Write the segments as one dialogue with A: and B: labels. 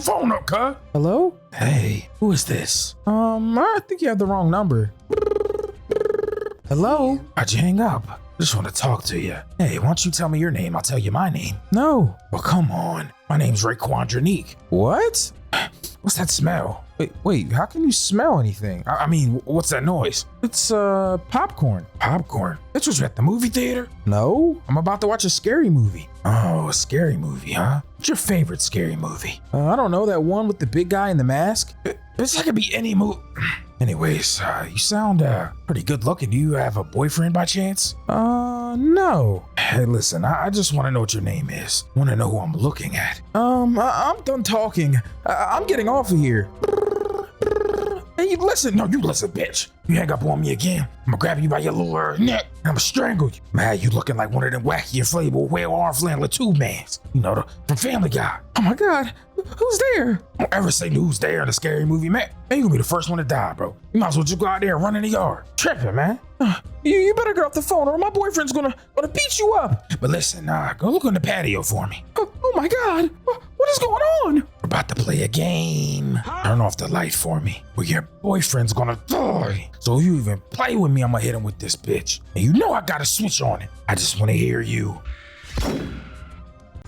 A: phone up, cuz.
B: Hello?
A: Hey, who is this?
B: I think you have the wrong number. Hello?
A: Why'd you hang up? I just want to talk to you. Hey, why don't you tell me your name? I'll tell you my name.
B: No.
A: Well, come on. My name's Raquandronique.
B: What?
A: What's that smell?
B: Wait, how can you smell anything?
A: I mean, what's that noise?
B: It's, popcorn.
A: Popcorn? This was at the movie theater?
B: No, I'm about to watch a scary movie.
A: Oh, a scary movie, huh? What's your favorite scary movie?
B: I don't know, that one with the big guy in the mask?
A: This could be any movie. Anyways, you sound pretty good looking. Do you have a boyfriend by chance?
B: No.
A: Hey, listen, I just want to know what your name is. Want to know who I'm looking at.
B: I'm done talking. I'm getting off of here.
A: Hey, you listen. No, you listen, bitch. You hang up on me again, I'm gonna grab you by your little neck and I'm gonna strangle you. Man, you looking like one of them wacky inflatable whale arm flailing tube mans. You know, from Family Guy.
B: Oh my God, who's there?
A: Don't ever say who's there in a scary movie, man. Man, you gonna be the first one to die, bro. You might as well just go out there and run in the yard. Tripping, man.
B: You better get off the phone or my boyfriend's gonna beat you up.
A: But listen, go look on the patio for me.
B: Oh my God, what is going on?
A: We're about to play a game. Turn off the light for me, or your boyfriend's gonna die. So if you even play with me, I'm gonna hit him with this bitch. And you know I got a switch on it. I just wanna hear you.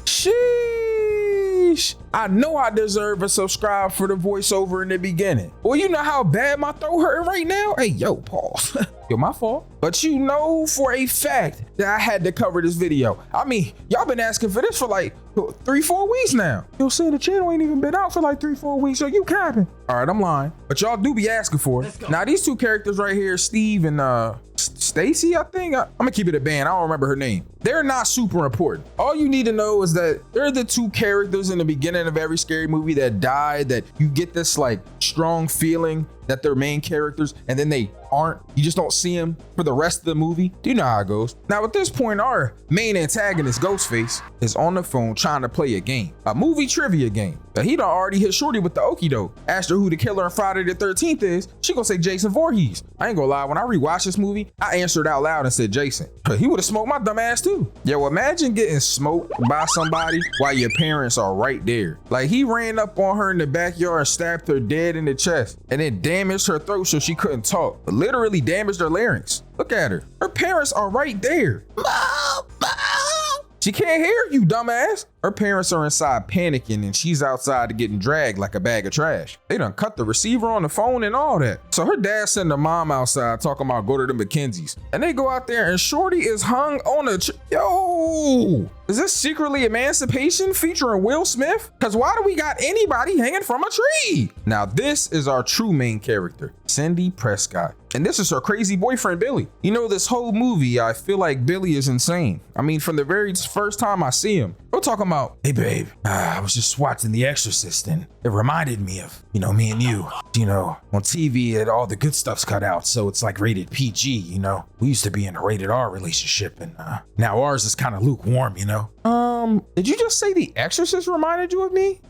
B: Sheesh. I know I deserve a subscribe for the voiceover in the beginning. Well, you know how bad my throat hurting right now? Hey, yo, pause. Yo, my fault. But you know for a fact that I had to cover this video. I mean, y'all been asking for this for like 3-4 weeks now. Yo, saying the channel ain't even been out for like 3-4 weeks, so you capping. All right, I'm lying. But y'all do be asking for it. Now, these two characters right here, Steve and Stacy, I think. I'm gonna keep it a band. I don't remember her name. They're not super important. All you need to know is that they're the two characters in the beginning of every scary movie that die, that you get this like strong feeling that they're main characters and then they aren't. You just don't see them for the rest of the movie. You know how it goes. Now at this point, our main antagonist, Ghostface, is on the phone trying to play a game, a movie trivia game. But he done already hit Shorty with the okie doke. Asked her who the killer in Friday the 13th is. She gonna say Jason Voorhees. I ain't gonna lie, when I rewatched this movie, I answered out loud and said Jason. He would have smoked my dumb ass too. Yo, imagine getting smoked by somebody while your parents are right there. Like he ran up on her in the backyard and stabbed her dead in the chest and then damaged her throat so she couldn't talk. But literally damaged her larynx. Look at her. Her parents are right there. Mom. She can't hear you, dumbass. Her parents are inside panicking and she's outside getting dragged like a bag of trash. They done cut the receiver on the phone and all that. So her dad sent her mom outside talking about go to the McKenzie's. And they go out there and Shorty is hung on a yo! Is this secretly Emancipation featuring Will Smith? Cause why do we got anybody hanging from a tree? Now this is our true main character, Sidney Prescott. And this is her crazy boyfriend, Billy. You know, this whole movie, I feel like Billy is insane. I mean, from the very first time I see him, we're talking about, hey babe, I was just watching The Exorcist and it reminded me of, you know, me and you. You know, on TV, all the good stuff's cut out, so it's like rated PG, you know. We used to be in a rated R relationship and now ours is kind of lukewarm, you know. Did you just say The Exorcist reminded you of me?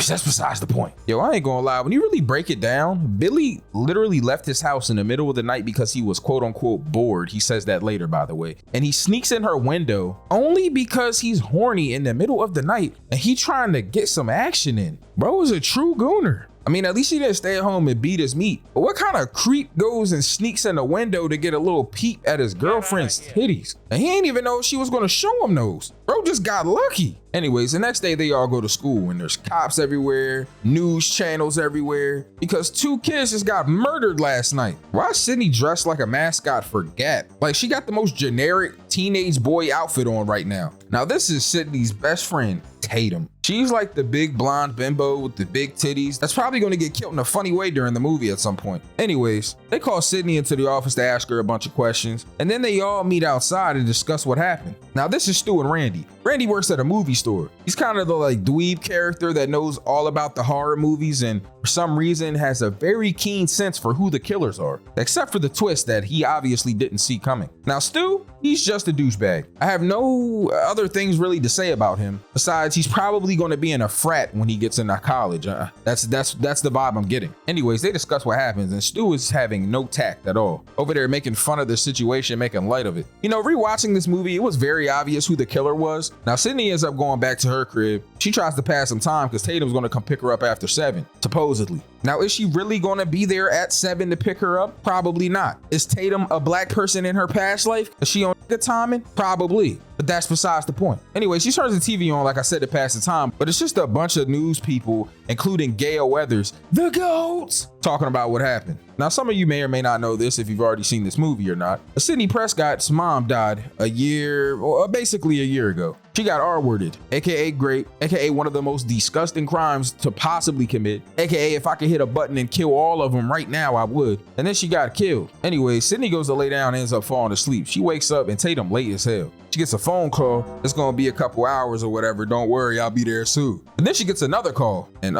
B: That's besides the point. Yo, I ain't gonna lie, when you really break it down, Billy literally left his house in the middle of the night because he was quote unquote bored. He says that later, by the way. And he sneaks in her window only because he's horny in the middle of the night and he trying to get some action in. Bro is a true gooner. I mean, at least he didn't stay at home and beat his meat. But what kind of creep goes and sneaks in the window to get a little peep at his girlfriend's titties? And he ain't even know she was gonna show him those. Bro just got lucky. Anyways, the next day they all go to school and there's cops everywhere, news channels everywhere, because 2 kids just got murdered last night. Why is Sidney dressed like a mascot for Gap? Like she got the most generic teenage boy outfit on right now. Now this is Sidney's best friend, Tatum. She's like the big blonde bimbo with the big titties that's probably gonna get killed in a funny way during the movie at some point. Anyways, they call Sidney into the office to ask her a bunch of questions, and then they all meet outside and discuss what happened. Now this is Stu and Randy. Randy works at a movie store. He's kind of the like dweeb character that knows all about the horror movies and for some reason has a very keen sense for who the killers are, except for the twist that he obviously didn't see coming. Now Stu, he's just a douchebag. I have no other things really to say about him, besides he's probably probably going to be in a frat when he gets into college. That's the vibe I'm getting. Anyways, they discuss what happens, and Stu is having no tact at all. Over there making fun of the situation, making light of it. You know, rewatching this movie, it was very obvious who the killer was. Now, Sidney ends up going back to her crib. She tries to pass some time because Tatum's going to come pick her up after 7, supposedly. Now, is she really going to be there at 7 to pick her up? Probably not. Is Tatum a black person in her past life? Is she on good timing? Probably. But that's besides the point. Anyway, she turns the TV on, like I said, to pass the time, but it's just a bunch of news people, including Gail Weathers, the GOATs, talking about what happened. Now, some of you may or may not know this if you've already seen this movie or not. Sidney Prescott's mom died basically a year ago. She got R-worded, aka grape, aka one of the most disgusting crimes to possibly commit, aka if I could hit a button and kill all of them right now, I would. And then she got killed. Anyway, Sidney goes to lay down and ends up falling asleep. She wakes up and Tatum late as hell. She gets a phone call. It's gonna be a couple hours or whatever. Don't worry, I'll be there soon. And then she gets another call, and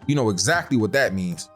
B: you know exactly what that means.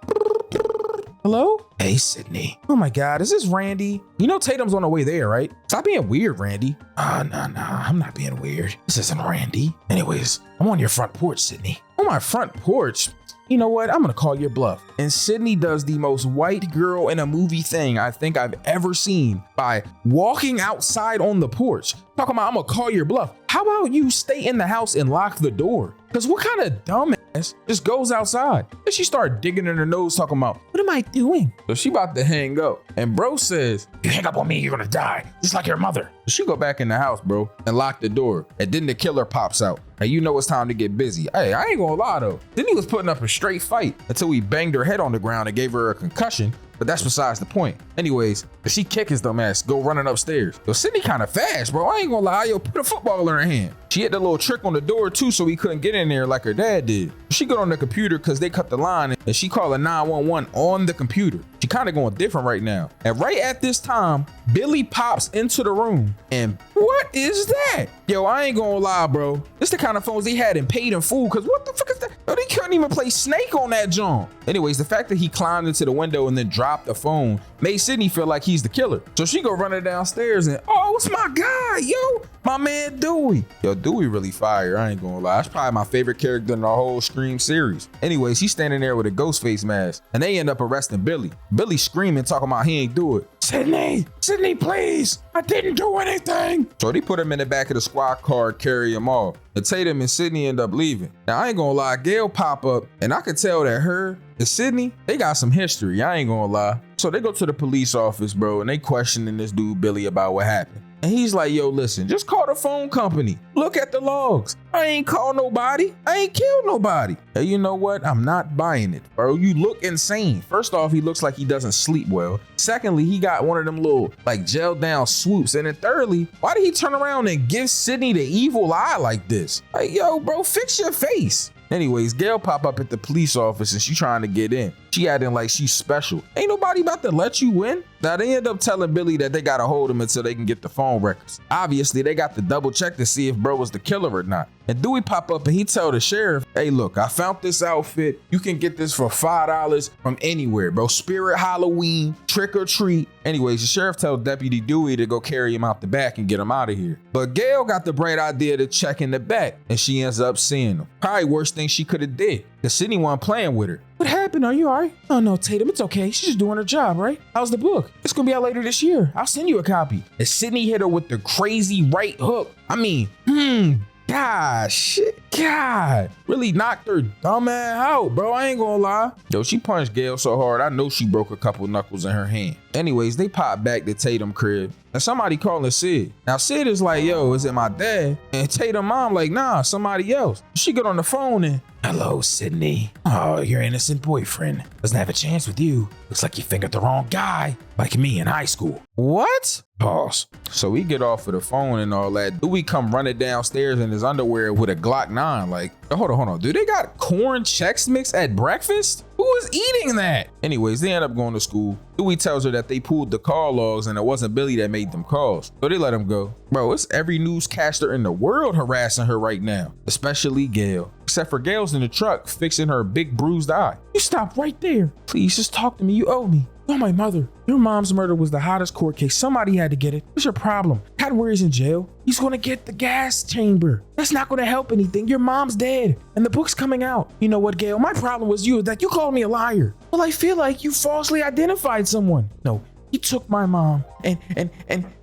B: Hello?
A: Hey, Sidney.
B: Oh my God, is this Randy? You know Tatum's on the way there, right? Stop being weird, Randy.
A: No, I'm not being weird. This isn't Randy. Anyways, I'm on your front porch, Sidney.
B: On my front porch? You know what? I'm gonna call your bluff. And Sidney does the most white girl in a movie thing I think I've ever seen by walking outside on the porch. Talking about I'm gonna call your bluff. How about you stay in the house and lock the door? Cause what kind of dumbass just goes outside? And she started digging in her nose talking about, what am I doing? So she about to hang up. And bro says,
A: you hang up on me, you're gonna die. Just like your mother.
B: So she go back in the house, bro, and lock the door. And then the killer pops out. And you know it's time to get busy. Hey, I ain't gonna lie though. Sidney was putting up a straight fight until he banged her head on the ground and gave her a concussion. But that's besides the point. Anyways, she kick his dumb ass, go running upstairs. Yo, Sidney kind of fast, bro. I ain't gonna lie. Yo, put a football in her hand. She had the little trick on the door too, so he couldn't get in there like her dad did. She got on the computer because they cut the line, and she called a 911 on the computer. She kind of going different right now. And right at this time, Billy pops into the room. And what is that? Yo, I ain't gonna lie, bro. This the kind of phones they had in paid in full, because what the fuck is that? Yo, they couldn't even play Snake on that joint. Anyways, the fact that he climbed into the window and then dropped the phone made Sidney feel like he's the killer. So she go running downstairs and, oh, it's my guy, yo, my man Dewey. Yo, Dewey really fire, I ain't gonna lie. That's probably my favorite character in the whole Scream series. Anyways, he's standing there with a Ghostface mask, and they end up arresting Billy. Billy screaming, talking about he ain't do it.
A: Sidney, please, I didn't do anything.
B: So they put him in the back of the squad car, carry him off. And Tatum and Sidney end up leaving. Now, I ain't gonna lie, Gail pop up, and I could tell that her and Sidney, they got some history, I ain't gonna lie. So they go to the police office, bro, and they questioning this dude, Billy, about what happened. And he's like, yo, listen, just call the phone company. Look at the logs. I ain't called nobody. I ain't killed nobody. Hey, you know what? I'm not buying it, bro. You look insane. First off, he looks like he doesn't sleep well. Secondly, he got one of them little like gel down swoops. And then thirdly, why did he turn around and give Sidney the evil eye like this? Like, yo, bro, fix your face. Anyways, Gail pop up at the police office and she trying to get in. She acting like she's special. Ain't nobody about to let you in. Now they end up telling Billy that they gotta hold him until they can get the phone records. Obviously, they got to double check to see if bro was the killer or not. And Dewey pop up and he tell the sheriff, hey, look, I found this outfit. You can get this for $5 from anywhere, bro. Spirit Halloween, trick or treat. Anyways, the sheriff tells Deputy Dewey to go carry him out the back and get him out of here. But Gail got the bright idea to check in the back, and she ends up seeing him. Probably worst thing she could have did, because Sidney wasn't playing with her. What happened? Are you all right? Oh no, Tatum, it's okay. She's just doing her job, right? How's the book? It's gonna be out later this year. I'll send you a copy. And Sidney hit her with the crazy right hook. I mean, gosh, God, really knocked her dumb ass out, bro. I ain't gonna lie. Yo, she punched Gail so hard, I know she broke a couple knuckles in her hand. Anyways, they pop back to Tatum crib, and somebody calling Sid. Now Sid is like, yo, is it my dad? And Tatum mom like, nah, somebody else. She get on the phone and,
A: hello, Sidney. Oh, your innocent boyfriend doesn't have a chance with you. Looks like you fingered the wrong guy, like me in high school.
B: What?
A: Pause.
B: So we get off of the phone and all that. Dewey come running downstairs in his underwear with a Glock 9. Like, hold on. Do they got corn Chex Mix at breakfast? Who is eating that? Anyways, they end up going to school. Dewey tells her that they pulled the call logs and it wasn't Billy that made them calls. So they let him go. Bro, it's every newscaster in the world harassing her right now, especially Gail. Except for Gail's in the truck fixing her big bruised eye. You stop right there. Please just talk to me. You owe me. Oh, my mother. Your mom's murder was the hottest court case. Somebody had to get it. What's your problem? Cadbury's in jail. He's gonna get the gas chamber. That's not gonna help anything. Your mom's dead and the book's coming out. You know what, Gail? My problem was that you called me a liar. Well, I feel like you falsely identified someone. No, he took my mom and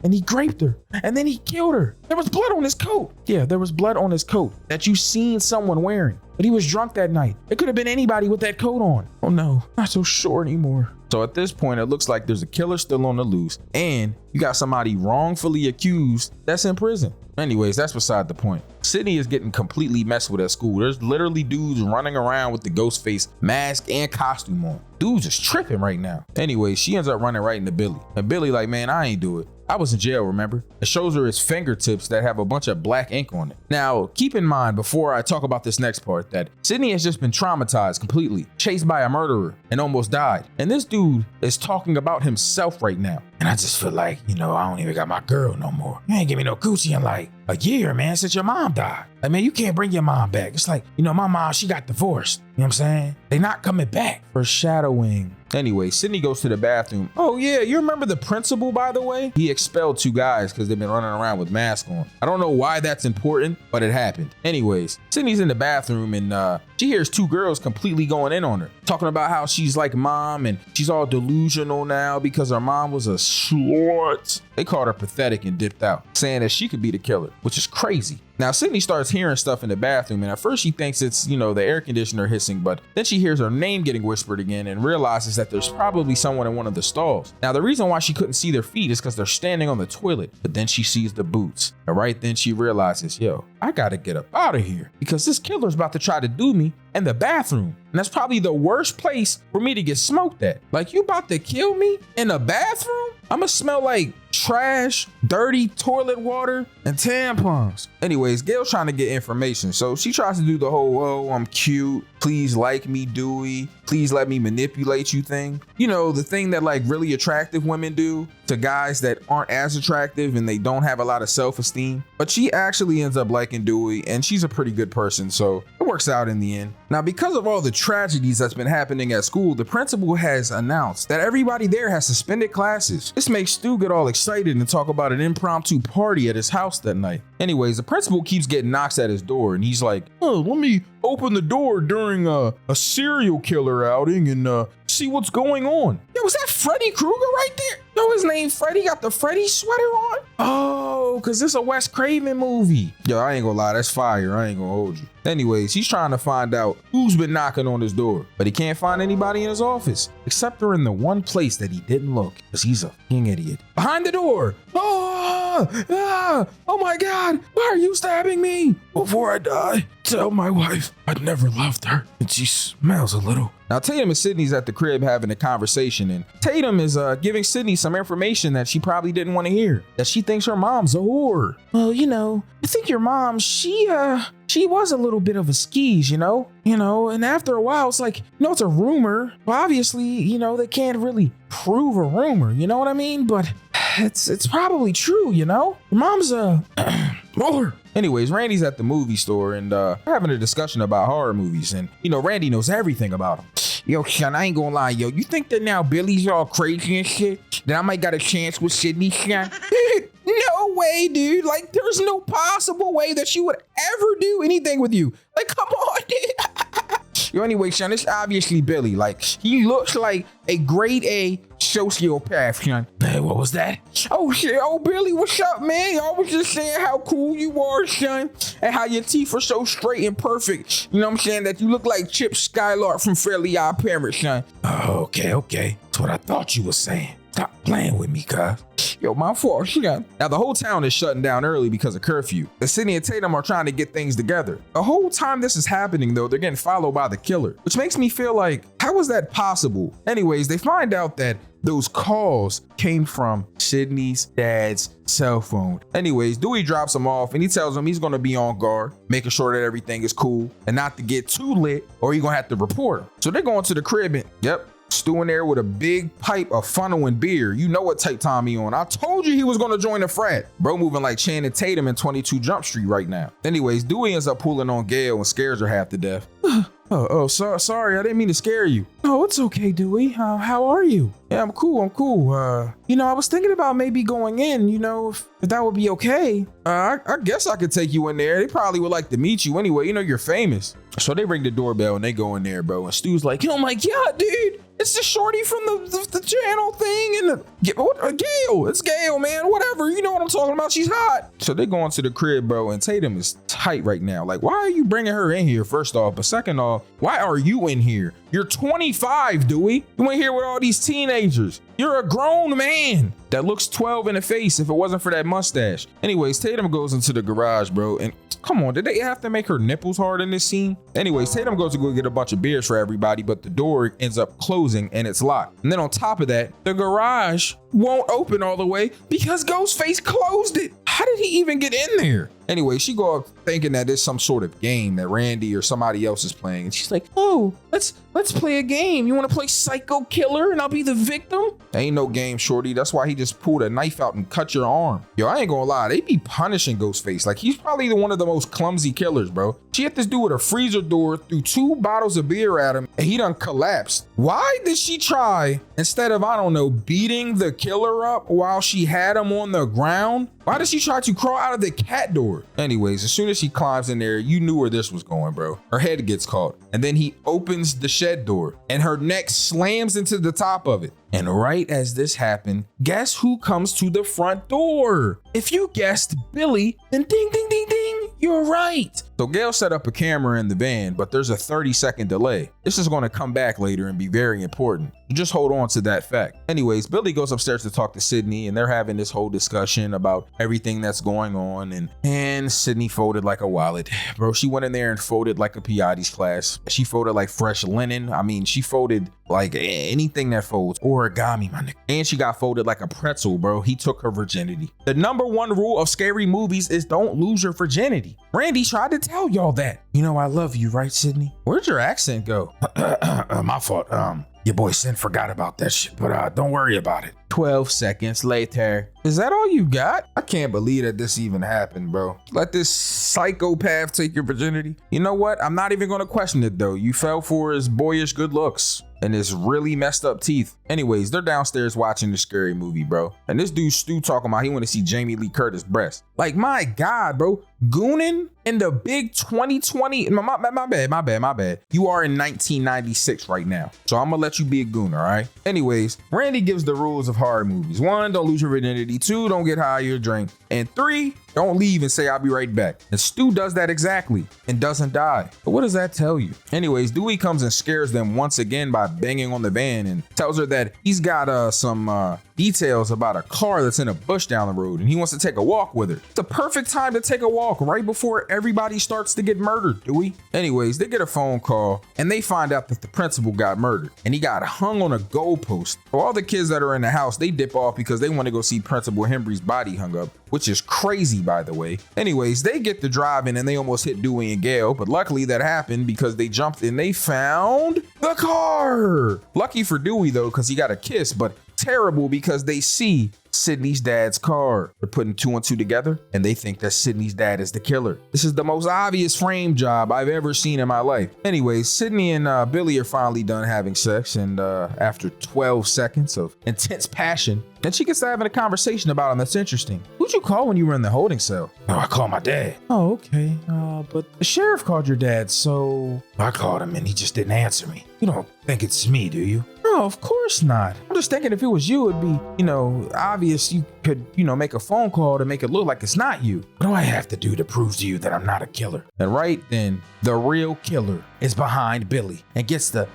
B: he raped her and then he killed her. There was blood on his coat. Yeah, there was blood on his coat that you seen someone wearing, but he was drunk that night. It could have been anybody with that coat on. Oh no, not so sure anymore. So at this point, it looks like there's a killer still on the loose and you got somebody wrongfully accused that's in prison. Anyways, that's beside the point. Sidney is getting completely messed with at school. There's literally dudes running around with the Ghostface mask and costume on. Dudes is tripping right now. Anyways, she ends up running right into Billy. And Billy like, man, I ain't do it. I was in jail, remember? It shows her his fingertips that have a bunch of black ink on it. Now, keep in mind before I talk about this next part that Sidney has just been traumatized completely, chased by a murderer and almost died. And this dude is talking about himself right now.
A: And I just feel like, I don't even got my girl no more. You ain't give me no Gucci in like a year, man, since your mom died. Like, man, you can't bring your mom back. It's like, my mom, she got divorced. You know what I'm saying? They not coming back.
B: Foreshadowing. Anyway, Sidney goes to the bathroom. Oh yeah, you remember the principal, by the way? He expelled 2 guys because they've been running around with masks on. I don't know why that's important, but it happened. Anyways, Sidney's in the bathroom and she hears 2 girls completely going in on her, talking about how she's like mom and she's all delusional now because her mom was a slut. They called her pathetic and dipped out, saying that she could be the killer, which is crazy. Now, Sidney starts hearing stuff in the bathroom, and at first she thinks it's, the air conditioner hissing, but then she hears her name getting whispered again and realizes that there's probably someone in one of the stalls. Now, the reason why she couldn't see their feet is because they're standing on the toilet, but then she sees the boots. And right then she realizes, I gotta get up out of here because this killer's about to try to do me in the bathroom. And that's probably the worst place for me to get smoked at. Like, you about to kill me in the bathroom? I'ma smell like trash, dirty toilet water, and tampons. Anyways, Gail's trying to get information. So she tries to do the whole, oh, I'm cute. Please like me, Dewey. Please let me manipulate you thing. The thing that like really attractive women do to guys that aren't as attractive and they don't have a lot of self-esteem. But she actually ends up liking Dewey and she's a pretty good person. So it works out in the end. Now, because of all the tragedies that's been happening at school, the principal has announced that everybody there has suspended classes. This makes Stu get all excited and talk about an impromptu party at his house that night. Anyways, the principal keeps getting knocks at his door and he's like, oh, let me open the door during a serial killer outing and see what's going on. Yo, was that Freddy Krueger right there? Yo, his name Freddy got the Freddy sweater on? Oh, cause this a Wes Craven movie. Yo, I ain't gonna lie, that's fire. I ain't gonna hold you. Anyways, he's trying to find out who's been knocking on his door, but he can't find anybody in his office, except for in the one place that he didn't look, cause he's a fucking idiot. Behind the door. Oh my God, why are you stabbing me?
A: Before I die, tell my wife I'd never loved her and she smells a little.
B: Now, Tatum and Sidney's at the crib having a conversation, and Tatum is giving Sidney some information that she probably didn't want to hear, that she thinks her mom's a whore. Well, I think your mom, she was a little bit of a skis, and after a while, it's like, it's a rumor. Well, obviously, they can't really prove a rumor, you know what I mean? But it's probably true, Your mom's a whore. Anyways, Randy's at the movie store and we're having a discussion about horror movies, and Randy knows everything about them. Yo, son, I ain't gonna lie, yo. You think that now Billy's all crazy and shit? That I might got a chance with Sidney, son? No way, dude. Like, there's no possible way that she would ever do anything with you. Like, come on, dude. Yo, anyway, son, it's obviously Billy. Like, he looks like a grade A sociopath, son.
A: Hey, what was that?
B: Oh, shit. Oh, Billy, what's up, man? I was just saying how cool you are, son, and how your teeth are so straight and perfect. You know what I'm saying? That you look like Chip Skylark from Fairly Odd Parents, son.
A: Oh, okay. That's what I thought you were saying. Stop playing with me, cuz.
B: Yo, my fault. Now, the whole town is shutting down early because of curfew. And Sidney and Tatum are trying to get things together. The whole time this is happening, though, they're getting followed by the killer, which makes me feel like, how is that possible? Anyways, they find out that those calls came from Sidney's dad's cell phone. Anyways, Dewey drops him off and he tells him he's gonna be on guard, making sure that everything is cool and not to get too lit or he's gonna have to report him. So they're going to the crib and, Stu in there with a big pipe of funnel and beer. You know what type time he on. I told you he was gonna join the frat. Bro moving like Channing Tatum in 22 Jump Street right now. Anyways, Dewey ends up pulling on Gail and scares her half to death. Sorry, I didn't mean to scare you. Oh, it's okay, Dewey. How are you? Yeah, I'm cool. I was thinking about maybe going in, if that would be okay. I guess I could take you in there. They probably would like to meet you anyway. You're famous. So they ring the doorbell and they go in there, bro. And Stu's like, oh my God, dude. It's the shorty from the channel thing and Gail. It's Gail, man. Whatever. You know what I'm talking about. She's hot. So they go into the crib, bro. And Tatum is tight right now. Like, why are you bringing her in here, first off? But second off, why are you in here? You're 25, Dewey. You in here with all these teenagers. You're a grown man that looks 12 in the face if it wasn't for that mustache. Anyways, Tatum goes into the garage, bro. And come on, did they have to make her nipples hard in this scene? Anyways, Tatum goes to go get a bunch of beers for everybody, but the door ends up closing and it's locked. And then on top of that, the garage won't open all the way because Ghostface closed it. How did he even get in there? Anyway, she go up thinking that it's some sort of game that Randy or somebody else is playing. And she's like, oh, let's play a game. You want to play Psycho Killer and I'll be the victim? Ain't no game, shorty. That's why he just pulled a knife out and cut your arm. Yo, I ain't gonna lie. They be punishing Ghostface. Like, he's probably one of the most clumsy killers, bro. She hit this dude with a freezer door, threw 2 bottles of beer at him, and he done collapsed. Why did she try, instead of, I don't know, beating the killer up while she had him on the ground? Why did she try to crawl out of the cat door? Anyways, as soon as she climbs in there, you knew where this was going, bro. Her head gets caught. And then he opens the shed door and her neck slams into the top of it. And right as this happened, guess who comes to the front door? If you guessed Billy, then ding, ding, ding, ding, you're right. So Gail set up a camera in the van, but there's a 30-second delay. This is going to come back later and be very important. Just hold on to that fact. Anyways, Billy goes upstairs to talk to Sidney, and they're having this whole discussion about everything that's going on. And Sidney folded like a wallet. Bro, she went in there and folded like a Pilates class. She folded like fresh linen. I mean, she folded like anything that folds. Origami, my nigga. And she got folded like a pretzel, bro. He took her virginity. The #1 rule of scary movies is don't lose your virginity. Randy tried to tell y'all that. You know I love you, right, Sidney? Where'd your accent go?
A: My fault. Your boy Sin forgot about that shit, but don't worry about it.
B: 12 seconds later. Is that all you got? I can't believe that this even happened, bro. Let this psychopath take your virginity. You know what? I'm not even gonna question it though. You fell for his boyish good looks and his really messed up teeth. Anyways, they're downstairs watching the scary movie, bro. And this dude Stu talking about he want to see Jamie Lee Curtis breast. Like, my God, bro. Goonin in the big 2020. My bad. You are in 1996 right now. So I'm gonna let you be a goon, all right? Anyways, Randy gives the rules of horror movies. 1, don't lose your virginity. 2, don't get high or drink. And 3, don't leave and say I'll be right back. And Stu does that exactly and doesn't die. But what does that tell you? Anyways, Dewey comes and scares them once again by banging on the van and tells her that he's got some details about a car that's in a bush down the road and he wants to take a walk with her. It's the perfect time to take a walk right before everybody starts to get murdered, Dewey. Anyways, they get a phone call and they find out that the principal got murdered and he got hung on a goalpost. So all the kids that are in the house, they dip off because they want to go see Principal Hembry's body hung up, which is crazy, by the way. Anyways, they get to driving and they almost hit Dewey and Gail, but luckily that happened because they jumped and they found the car. Lucky for Dewey though, because he got a kiss, but terrible because they see Sidney's dad's car. They're putting 2 and 2 together and they think that Sidney's dad is the killer. This is the most obvious frame job I've ever seen in my life. Anyways, Sidney and Billy are finally done having sex, and after 12 seconds of intense passion, then she gets to having a conversation about him that's interesting. Who'd you call when you were in the holding cell?
A: Oh, I called my dad.
B: Oh, okay. But the sheriff called your dad, so...
A: I called him and he just didn't answer me. You don't think it's me, do you?
B: No, of course not. I'm just thinking if it was you, it'd be, obvious you could, make a phone call to make it look like it's not you.
A: What do I have to do to prove to you that I'm not a killer?
B: And right then, the real killer is behind Billy and gets the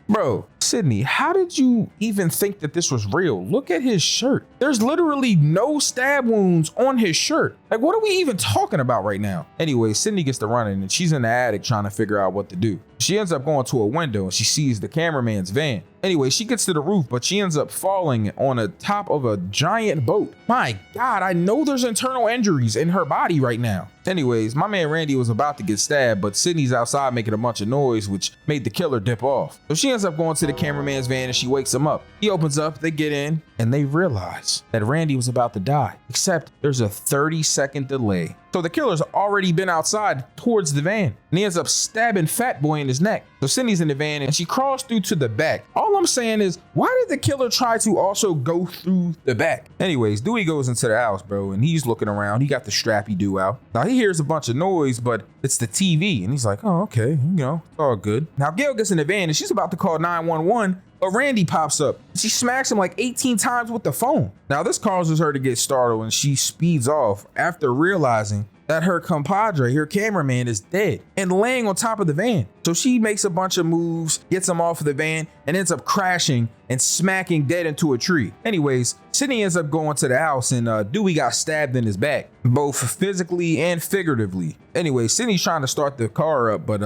B: Bro, Sidney, how did you even think that this was real? Look at his shirt. There's literally no stab wounds on his shirt. Like, what are we even talking about right now? Anyway, Sidney gets to running and she's in the attic trying to figure out what to do. She ends up going to a window and she sees the cameraman's van. Anyway, she gets to the roof, but she ends up falling on the top of a giant boat. My God, I know there's internal injuries in her body right now. Anyways, my man Randy was about to get stabbed, but Sidney's outside making a bunch of noise, which made the killer dip off. So she ends up going to the cameraman's van and she wakes him up. He opens up, they get in, and they realize that Randy was about to die. Except there's a 30-second delay So the killer's already been outside towards the van, and he ends up stabbing Fat Boy in his neck. So Sidney's in the van and she crawls through to the back. All I'm saying is, why did the killer try to also go through the back? Anyways, Dewey goes into the house, bro, and he's looking around. He got the strappy do out. Now he hears a bunch of noise, but it's the TV, and he's like, oh, okay, it's all good. Now Gail gets in the van and she's about to call 911. But Randy pops up. She smacks him like 18 times with the phone. Now this causes her to get startled and she speeds off after realizing that her compadre, her cameraman, is dead and laying on top of the van. So she makes a bunch of moves, gets him off of the van, and ends up crashing and smacking dead into a tree. Anyways, Sidney ends up going to the house and Dewey got stabbed in his back, both physically and figuratively. Anyway, Sidney's trying to start the car up, but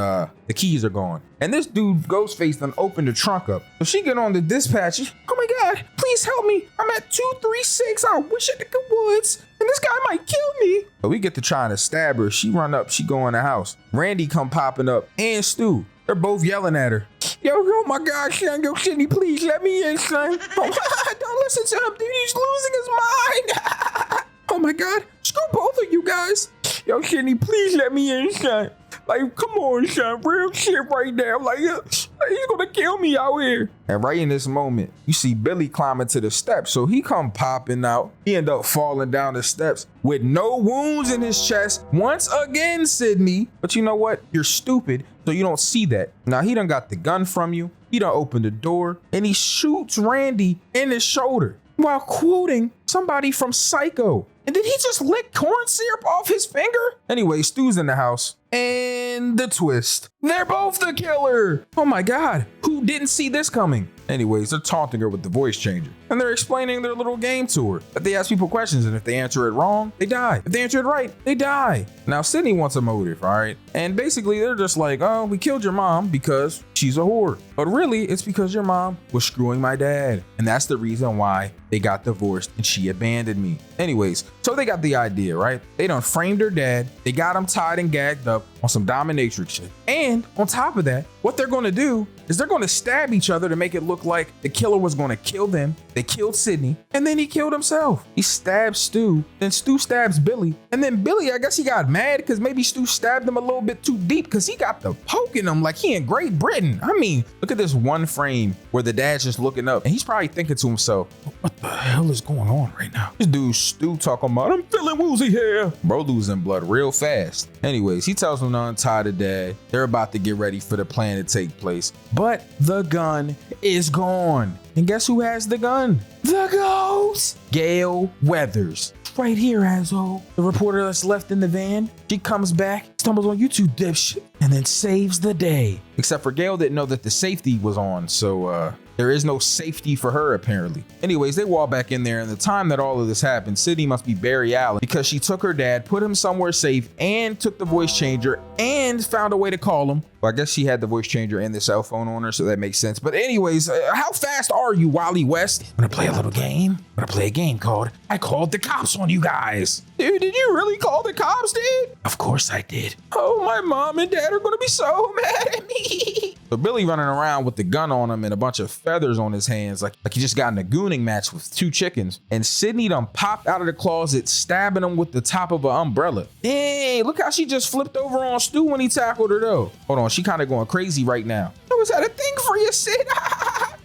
B: the keys are gone. And this dude, Ghostface, done opened the trunk up. So she get on the dispatch. Oh my God, please help me. I'm at 236. I wish I could go woods. And this guy might kill me. So we get to trying to stab her. She run up, she go in the house. Randy come popping up and Stu. They're both yelling at her. Yo, oh my God, son, yo, Sidney, please let me in, son. Oh, don't listen to him, dude. He's losing his mind. Oh my God, screw both of you guys. Yo, Sidney, please let me in, son. Like, come on, son, real shit right now. Like, he's gonna kill me out here. And right in this moment, you see Billy climbing to the steps. So he come popping out. He end up falling down the steps with no wounds in his chest. Once again, Sidney. But you know what? You're stupid, so you don't see that. Now, he done got the gun from you. He done opened the door, and he shoots Randy in his shoulder while quoting somebody from Psycho. And did he just lick corn syrup off his finger? Anyway, Stu's in the house. And the twist. They're both the killer. Oh my God, who didn't see this coming? Anyways, they're taunting her with the voice changer. And they're explaining their little game to her. That they ask people questions, and if they answer it wrong, they die. If they answer it right, they die. Now, Sidney wants a motive, all right? And basically, they're just like, oh, we killed your mom because she's a whore. But really, it's because your mom was screwing my dad. And that's the reason why they got divorced and she abandoned me. Anyways, so they got the idea, right? They done framed her dad. They got him tied and gagged up on some dominatrix shit. And on top of that, what they're gonna do is they're gonna stab each other to make it look like the killer was gonna kill them. They killed Sidney, and then he killed himself. He stabs Stu, then Stu stabs Billy, and then Billy, I guess he got mad because maybe Stu stabbed him a little bit too deep because he got the poke in him like he in Great Britain. I mean, look at this one frame where the dad's just looking up, and he's probably thinking to himself, what the hell is going on right now? This dude Stu talking about, I'm feeling woozy here. Bro losing blood real fast. Anyways, he tells him to untie the dad. They're about to get ready for the plan to take place. But the gun is gone. And guess who has the gun? The ghost! Gail Weathers. Right here, asshole. The reporter that's left in the van. She comes back, stumbles on you two dipshit, and then saves the day. Except for Gail didn't know that the safety was on, so there is no safety for her apparently. Anyways, they walk back in there, and the time that all of this happened, Sidney must be Barry Allen because she took her dad, put him somewhere safe, and took the voice changer, and found a way to call him. Well, I guess she had the voice changer and the cell phone on her, so that makes sense. But anyways, how fast are you, Wally West? I'm gonna play a little game. I'm gonna play a game called I Called the Cops on You Guys. Dude, did you really call the cops, dude? Of course I did. Oh, my mom and dad are gonna be so mad at me. So Billy running around with the gun on him and a bunch of feathers on his hands, like he just got in a gooning match with two chickens. And Sidney done popped out of the closet, stabbing him with the top of an umbrella. Hey, look how she just flipped over on Stu when he tackled her though. Hold on, she kind of going crazy right now. I was that a thing for you, Sid?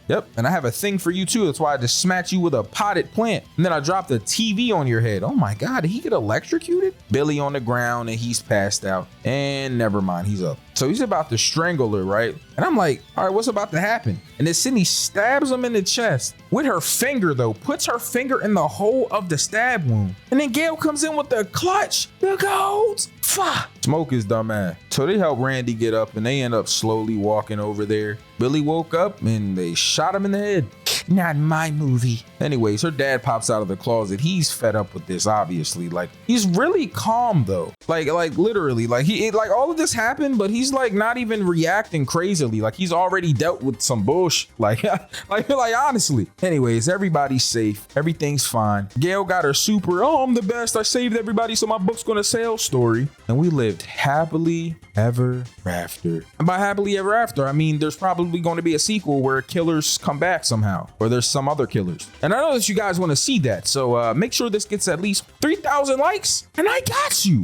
B: Yep, and I have a thing for you too. That's why I just smacked you with a potted plant. And then I dropped a TV on your head. Oh my God, did he get electrocuted? Billy on the ground and he's passed out. And never mind, he's up. So he's about to strangle her, right? And I'm like, all right, what's about to happen? And then Sidney stabs him in the chest with her finger though, puts her finger in the hole of the stab wound. And then Gail comes in with the clutch. The goats. Smoke his dumb ass. So they help Randy get up and they end up slowly walking over there. Billy woke up and they shot him in the head. Not my movie. Anyways, her dad pops out of the closet. He's fed up with this, obviously. Like, he's really calm though. Like literally, like all of this happened, but he's like not even reacting crazily. Like he's already dealt with some bullshit. Like honestly. Anyways, everybody's safe. Everything's fine. Gail got her super, oh, I'm the best. I saved everybody, so my book's gonna sell story. And we lived happily ever after. And by happily ever after, I mean there's probably going to be a sequel where killers come back somehow, or there's some other killers. And I know that you guys want to see that, so make sure this gets at least 3,000 likes, and I got you.